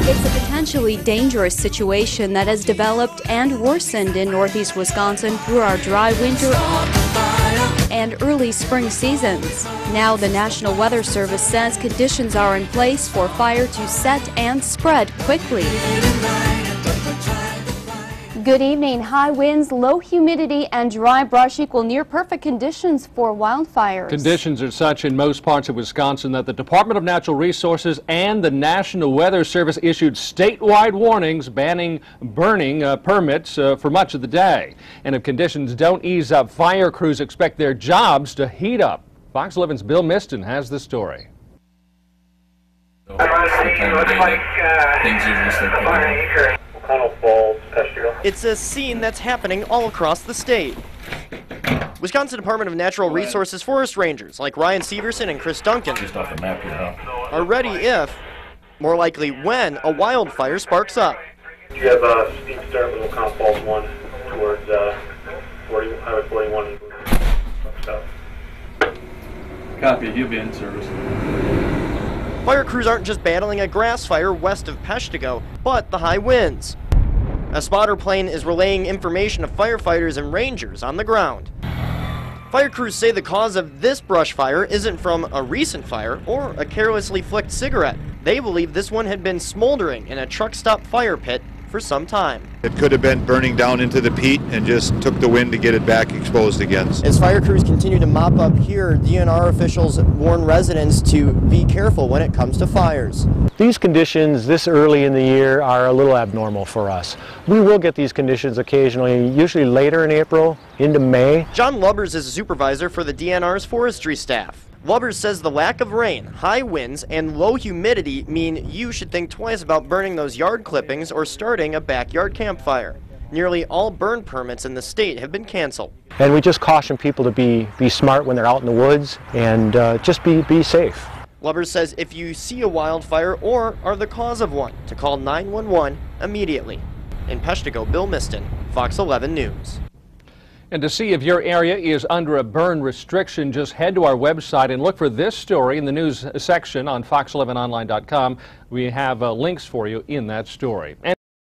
It's a potentially dangerous situation that has developed and worsened in northeast Wisconsin through our dry winter and early spring seasons. Now the National Weather Service says conditions are in place for fire to set and spread quickly. Good evening. High winds, low humidity, and dry brush equal near-perfect conditions for wildfires. Conditions are such in most parts of Wisconsin that the Department of Natural Resources and the National Weather Service issued statewide warnings banning burning permits for much of the day. And if conditions don't ease up, fire crews expect their jobs to heat up. Fox 11's Bill Miston has the story. It's a scene that's happening all across the state. Wisconsin Department of Natural Resources forest rangers like Ryan Severson and Chris Duncan are ready if, more likely when, a wildfire sparks up. You have a steep start with O'Connell Falls 1 towards Highway 41. Copy, he'll be in service. Fire crews aren't just battling a grass fire west of Peshtigo, but the high winds. A spotter plane is relaying information to firefighters and rangers on the ground. Fire crews say the cause of this brush fire isn't from a recent fire or a carelessly flicked cigarette. They believe this one had been smoldering in a truck stop fire pit for some time. It could have been burning down into the peat and just took the wind to get it back exposed again. As fire crews continue to mop up here, DNR officials warn residents to be careful when it comes to fires. These conditions this early in the year are a little abnormal for us. We will get these conditions occasionally, usually later in April into May. John Lubbers is a supervisor for the DNR's forestry staff. Lubbers says the lack of rain, high winds, and low humidity mean you should think twice about burning those yard clippings or starting a backyard campfire. Nearly all burn permits in the state have been canceled. And we just caution people to be smart when they're out in the woods and just be safe. Lubbers says if you see a wildfire or are the cause of one, to call 911 immediately. In Peshtigo, Bill Miston, Fox 11 News. And to see if your area is under a burn restriction, just head to our website and look for this story in the news section on fox11online.com. We have links for you in that story.